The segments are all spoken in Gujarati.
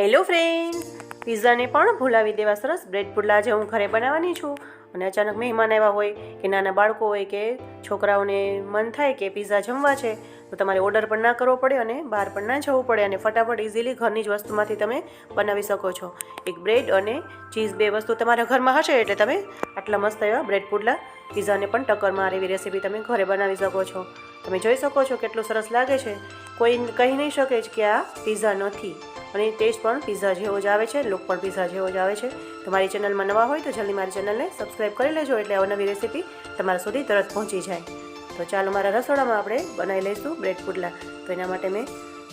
હેલો ફ્રેન્ડ્સ, પિઝાને પણ ભૂલાવી દેવા સરસ બ્રેડ પુડલા આજે હું ઘરે બનાવવાની છું. અને અચાનક મહેમાન આવ્યા હોય કે નાના બાળકો હોય કે છોકરાઓને મન થાય કે પિઝા જમવા છે તો તમારે ઓર્ડર પણ ના કરવો પડે અને બહાર પણ ના જવું પડે અને ફટાફટ ઇઝીલી ઘરની જ વસ્તુમાંથી તમે બનાવી શકો છો. એક બ્રેડ અને ચીઝ બે વસ્તુ તમારા ઘરમાં હશે એટલે તમે આટલા મસ્ત એવા બ્રેડ પુડલા પિઝાને પણ ટક્કર મારે એવી રેસીપી તમે ઘરે બનાવી શકો છો. તમે જોઈ શકો છો કેટલું સરસ લાગે છે. કોઈ કહી નહીં શકે જ કે આ પિઝા નથી. અને ટેસ્ટ પણ પિઝા જેવો જ આવે છે, લુક પણ પિઝા જેવો જ આવે છે. તમારી ચેનલમાં નવા હોય તો જલ્દી મારી ચેનલને સબસ્ક્રાઈબ કરી લેજો એટલે અવનવી રેસીપી તમારા સુધી તરત પહોંચી જાય. તો ચાલો મારા રસોડામાં આપણે બનાવી લઈશું બ્રેડ પુડલા. તો એના માટે મેં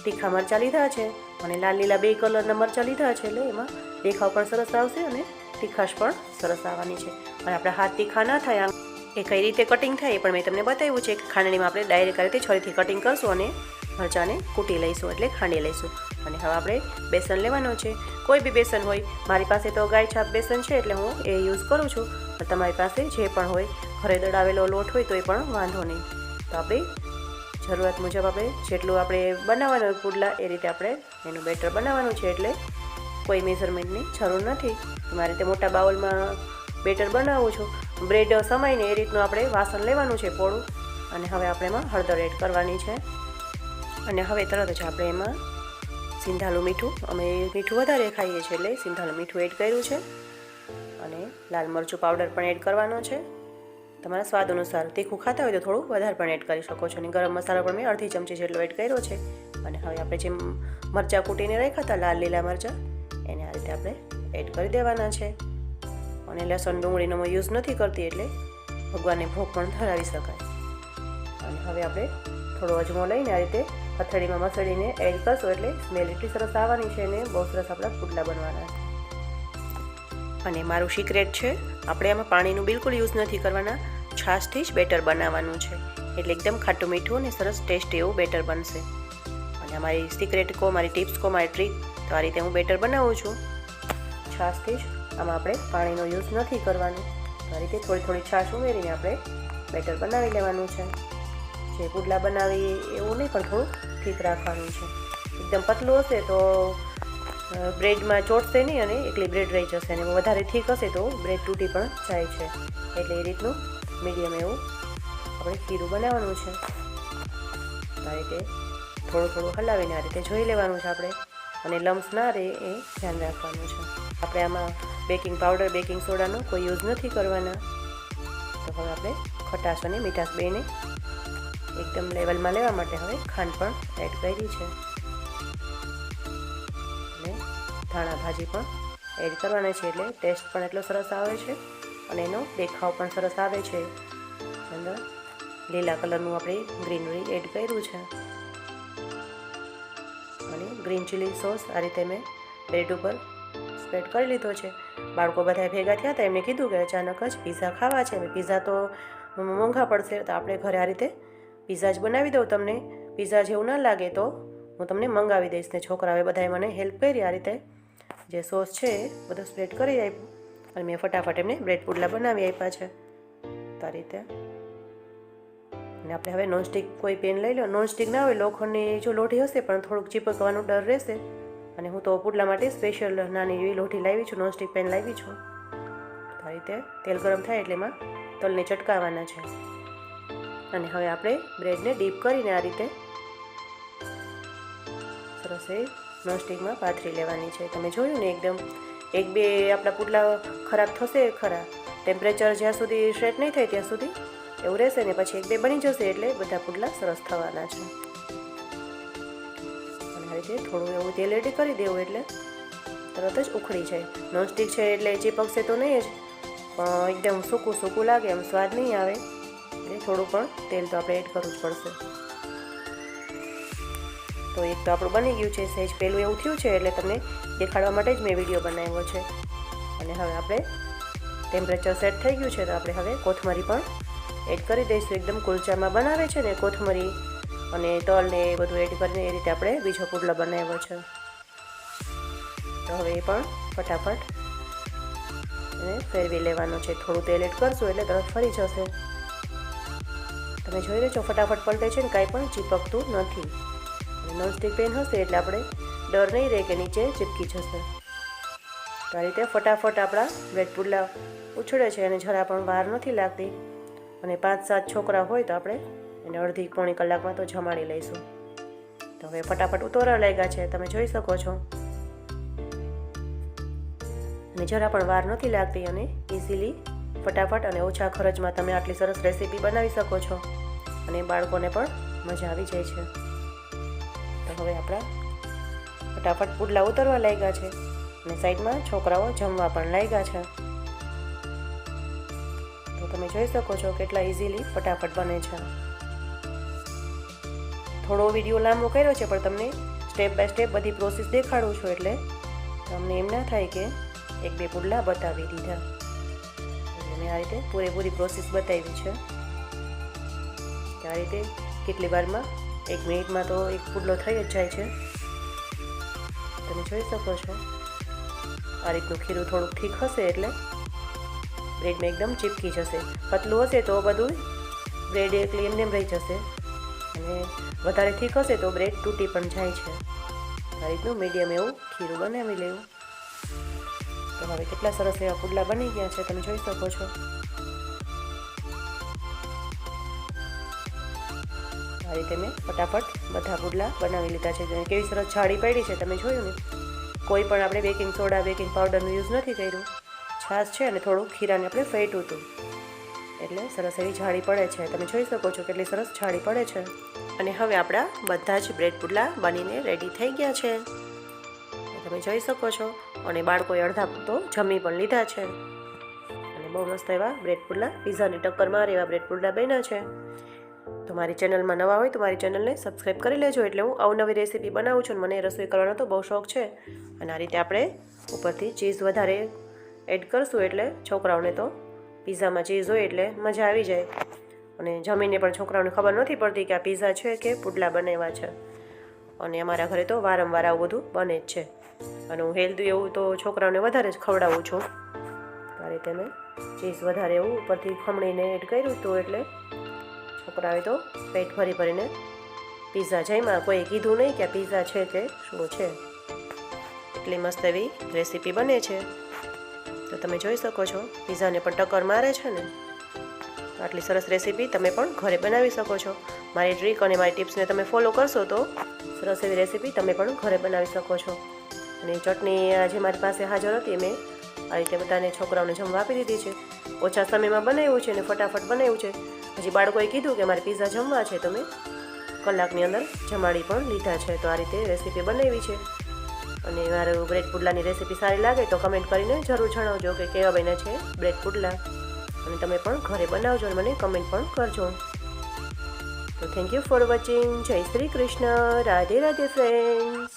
તીખા મરચાં લીધા છે અને લાલ લીલા બે કલરના મરચાં લીધા છે એટલે એમાં દેખાવ પણ સરસ આવશે અને તીખાશ પણ સરસ આવવાની છે. અને આપણા હાથ તીખા ના થાય એ કઈ રીતે કટિંગ થાય એ પણ મેં તમને બતાવ્યું છે. ખાંડણીમાં આપણે ડાયરેક્ટ આ રીતે છરીથી કટિંગ કરશું અને મરચાંને કૂટી લઈશું એટલે ખાંડી લઈશું. અને હવે આપણે બેસન લેવાનું છે. કોઈ બી બેસન હોય, મારી પાસે તો ગાય છાપ બેસન છે એટલે હું એ યુઝ કરું છું. પણ તમારી પાસે જે પણ હોય, ઘરે દળાવેલો લોટ હોય તો એ પણ વાંધો નહીં. તો આપણે જરૂરત મુજબ આપણે જેટલું આપણે બનાવવાનું હોય પુડલા એ રીતે આપણે એનું બેટર બનાવવાનું છે. એટલે કોઈ મેઝરમેન્ટની જરૂર નથી. મારી રીતે મોટા બાઉલમાં બેટર બનાવું છું. બ્રેડ સમાઈને એ રીતનું આપણે વાસણ લેવાનું છે પોળું. અને હવે આપણે એમાં હળદર એડ કરવાની છે. અને હવે તરત જ આપણે એમાં સિંધાલું મીઠું, અમે મીઠું વધારે ખાઈએ છીએ એટલે સિંધાલું મીઠું એડ કર્યું છે. અને લાલ મરચું પાવડર પણ એડ કરવાનો છે. તમારા સ્વાદ અનુસાર તીખું ખાતા હોય તો થોડું વધારે પણ એડ કરી શકો છો. અને ગરમ મસાલો પણ મેં અડધી ચમચી જેટલો એડ કર્યો છે. અને હવે આપણે જે મરચાં કૂટીને રાખ્યા હતા, લાલ લીલા મરચાં, એને આ રીતે આપણે એડ કરી દેવાના છે. અને લસણ ડુંગળીનો હું યુઝ નથી કરતી એટલે ભગવાનને ભોગ પણ ધરાવી શકાય. અને હવે આપણે થોડો અજમો લઈને આ રીતે હથેળીમાં મસળીને એડ કરશો એટલે સ્મેલ એટલી સરસ આવવાની છે અને બહુ સરસ આપણા પુડલા બનવાના છે. અને મારું સિક્રેટ છે, આપણે આમાં પાણીનું બિલકુલ યુઝ નથી કરવાના, છાશથી જ બેટર બનાવવાનું છે. એટલે એકદમ ખાટું મીઠું અને સરસ ટેસ્ટી એવું બેટર બનશે. અને અમારી સિક્રેટ કહો, મારી ટિપ્સ કહો, મારી ટ્રીક, તો આ રીતે હું બેટર બનાવું છું છાશથી જ. આમાં આપણે પાણીનો યુઝ નથી કરવાનો. આ રીતે થોડી થોડી છાશ ઉમેરીને આપણે બેટર બનાવી લેવાનું છે. જે પુડલા બનાવી એવું નહીં, પણ થોડું ઠીક રાખવાનું છે. એકદમ પતલું હશે તો બ્રેડમાં ચોટશે નહીં અને એકલી બ્રેડ રહી જશે. અને વધારે ઠીક હશે તો બ્રેડ તૂટી પણ જાય છે. એટલે એ રીતનું મીડિયમ એવું આપણે ખીરું બનાવવાનું છે. આ રીતે થોડું થોડું હલાવીને આ રીતે જોઈ લેવાનું છે આપણે. અને લમ્સ ના રહે એ ધ્યાન રાખવાનું છે. આપણે આમાં બેકિંગ પાવડર, બેકિંગ સોડાનો કોઈ યુઝ નથી કરવાના. તો હવે આપણે ખટાશ અને મીઠાશ બેને એકદમ લેવલમાં લેવા માટે હવે ખાંડ પણ એડ કરી છે. અને ધાણા ભાજી પણ એડ કરવાના છે એટલે ટેસ્ટ પણ એટલો સરસ આવે છે અને એનો દેખાવ પણ સરસ આવે છે. અંદર લીલા કલરનું આપણે ગ્રીનરી એડ કર્યું છે. અને ગ્રીન ચીલી સોસ આ રીતે મેં બ્રેડ ઉપર સ્પ્રેડ કરી લીધો છે. બાળકો બધા ભેગા થયા હતા, એમને કીધું કે અચાનક જ પિઝા ખાવા છે. પિઝા તો મોંઘા પડશે, તો આપણે ઘરે આ રીતે પિઝા જ બનાવી દઉં. તમને પિઝા જેવું ના લાગે તો હું તમને મંગાવી દઈશ. ને છોકરાઓએ બધાએ મને હેલ્પ કરી. આ રીતે જે સોસ છે એ બધું સ્પ્રેડ કરી આપ્યું અને મેં ફટાફટ એમને બ્રેડ પુડલા બનાવી આપ્યા છે. તો આ રીતે. અને આપણે હવે નોનસ્ટિક કોઈ પેન લઈ લો. નોનસ્ટિક ના હોય, લોખંડની જો લોઢી હશે પણ થોડુંક ચીપકવાનો ડર રહેશે. અને હું તો પુડલા માટે સ્પેશિયલ નાની એવી લોઢી લાવી છું, નોનસ્ટિક પેન લાવી છું. તો આ રીતે તેલ ગરમ થાય એટલે એમાં તલને ચટકાવવાના છે. અને હવે આપણે બ્રેડને ડીપ કરીને આ રીતે સરસ એ નોનસ્ટિકમાં પાથરી લેવાની છે. તમે જોયું ને, એકદમ એક બે આપણા પુડલા ખરાબ થશે ખરા. ટેમ્પરેચર જ્યાં સુધી સેટ નહીં થાય ત્યાં સુધી એવું રહેશે ને પછી એક બે બની જશે એટલે બધા પુડલા સરસ થવાના છે. અને આ રીતે થોડું એવું તેલ એડ કરી દેવું એટલે તરત જ ઉખડી જાય. નોનસ્ટિક છે એટલે ચીપકશે તો નહીં જ, પણ એકદમ સૂકું સૂકું લાગે, એમ સ્વાદ નહીં આવે. એટલે થોડું પણ તેલ તો આપણે એડ કરવું જ પડશે. તો એક તો આપણું બની ગયું છે. સહેજ પહેલું એવું થયું છે એટલે તમને દેખાડવા માટે જ મેં વિડીયો બનાવ્યો છે. અને હવે આપણે ટેમ્પરેચર સેટ થઈ ગયું છે તો આપણે હવે કોથમરી પણ એડ કરી દઈશું. એકદમ કુલચામાં બનાવે છે ને કોથમરી અને તલ ને એ બધું એડ કરીને એ રીતે આપણે બીજો પુડલો બનાવ્યો છે. તો હવે એ પણ ફટાફટ એને ફેરવી લેવાનો છે. થોડું તેલ એડ કરશું એટલે તરત ફરી જશે. તમે જોઈ રહ્યો છો ફટાફટ પલટે છે ને કાંઈ પણ ચીપકતું નથી. નોનસ્ટિક પેન હશે એટલે આપણે ડર નહીં રહે કે નીચે ચીપકી જશે. તો આ રીતે ફટાફટ આપણા બ્રેડ પુડલા ઉછળે છે અને જરા પણ વાર નથી લાગતી. અને 5-7 છોકરા હોય તો આપણે એને અડધી પોણી કલાકમાં તો જમાડી લઈશું. તો હવે ફટાફટ ઉતરવા લાગ્યા છે, તમે જોઈ શકો છો. અને જરા પણ વાર નથી લાગતી અને ઇઝીલી ફટાફટ અને ઓછા ખર્ચમાં તમે આટલી સરસ રેસીપી બનાવી શકો છો અને બાળકોને પણ મજા આવી જાય છે. તો હવે આપણા ફટાફટ પુડલા ઉતરવા લાગ્યા છે અને સાઈડમાં છોકરાઓ જમવા પણ લાગ્યા છે. તો તમે જોઈ શકો છો કેટલા ઇઝીલી ફટાફટ બને છે. થોડો વિડીયો લાંબો કર્યો છે પણ તમને સ્ટેપ બાય સ્ટેપ બધી પ્રોસેસ દેખાડું છું એટલે તમને એમ ના થાય કે 1-2 પુડલા બતાવી દીધા. મેં આ રીતે પૂરેપૂરી પ્રોસેસ બતાવી છે. આ રીતે કેટલી વારમાં 1 મિનિટમાં તો એક પુડલો થઈ જ જાય છે. તમે જોઈ શકો છો આ રીતનું ખીરું થોડુંક ઠીક હશે એટલે બ્રેડમાં એકદમ ચીપકી જશે. પતલું હશે તો બધું બ્રેડ એકલી એમને રહી જશે અને વધારે ઠીક હશે તો બ્રેડ તૂટી પણ જાય છે. આ રીતનું મીડિયમ એવું ખીરું બનાવી લેવું. તો હવે કેટલા સરસ એવા પુડલા બની ગયા છે, તમે જોઈ શકો છો. આ રીતે મેં ફટાફટ બધા પુડલા બનાવી લીધા છે. કેવી સરસ જાળી પડી છે, તમે જોયું ને. કોઈ પણ આપણે બેકિંગ સોડા, બેકિંગ પાવડરનો યુઝ નથી કર્યું. છાશ છે અને થોડું ખીરાને આપણે ફેટ્યું હતું એટલે સરસ એવી જાળી પડે છે. તમે જોઈ શકો છો કેટલી સરસ જાળી પડે છે. અને હવે આપણા બધા જ બ્રેડ પુડલા બનીને રેડી થઈ ગયા છે, તમે જોઈ શકો છો. અને બાળકોએ અડધા તો જમી પણ લીધા છે. અને બહુ મસ્ત એવા બ્રેડ પુડલા, પીઝાની ટક્કર મારે એવા બ્રેડ પુડલા બન્યા છે. તો મારી ચેનલમાં નવા હોય તો મારી ચેનલને સબસ્ક્રાઈબ કરી લેજો, એટલે હું અવનવી રેસીપી બનાવું છું. મને રસોઈ કરવાનો તો બહુ શોખ છે. અને આ રીતે આપણે ઉપરથી ચીઝ વધારે એડ કરશું એટલે છોકરાઓને તો પીઝામાં ચીઝ હોય એટલે મજા આવી જાય. અને જમીને પણ છોકરાઓને ખબર નથી પડતી કે આ પીઝા છે કે પુડલા બનાવ્યા છે. અને અમારા ઘરે તો વારંવાર આવું બધું બને જ છે. અને હું હેલ્ધી એવું તો છોકરાઓને વધારે જ ખવડાવું છું. આ રીતે મેં ચીઝ વધારે એવું ઉપરથી ખમણીને એડ કર્યું હતું એટલે છોકરાઓએ તો પેટ ભરીને પીઝા જમ્યા. કોઈ કીધું નહીં કે આ પીઝા છે કે શું છે. એટલી મસ્ત એવી રેસીપી બને છે. તો તમે જોઈ શકો છો પીઝાને પણ ટક્કર મારે છે ને. આટલી સરસ રેસીપી તમે પણ ઘરે બનાવી શકો છો. મારી ટ્રીક અને મારી ટિપ્સને તમે ફોલો કરશો તો સરસ એવી રેસીપી તમે પણ ઘરે બનાવી શકો છો. અને ચટણી આજે મારી પાસે હાજર હતી, મેં આ રીતે બધાને છોકરાઓને જમવા આપી દીધી છે. ઓછા સમયમાં બનાવ્યું છે અને ફટાફટ બનાવ્યું છે. હજી બાળકોએ કીધું કે મારે પીઝા જમવા છે તો મેં કલાકની અંદર જમાડી પણ લીધા છે. તો આ રીતે રેસીપી બનાવી છે. અને મારું બ્રેડ પુડલાની રેસીપી સારી લાગે તો કમેન્ટ કરીને જરૂર જણાવજો કે કેવા બન્યા છે બ્રેડ પુડલા. અને તમે પણ ઘરે બનાવજો અને મને કમેન્ટ પણ કરજો. તો થેન્ક યુ ફોર વોચિંગ. જય શ્રી કૃષ્ણ. રાધે રાધે ફ્રેન્ડ્સ.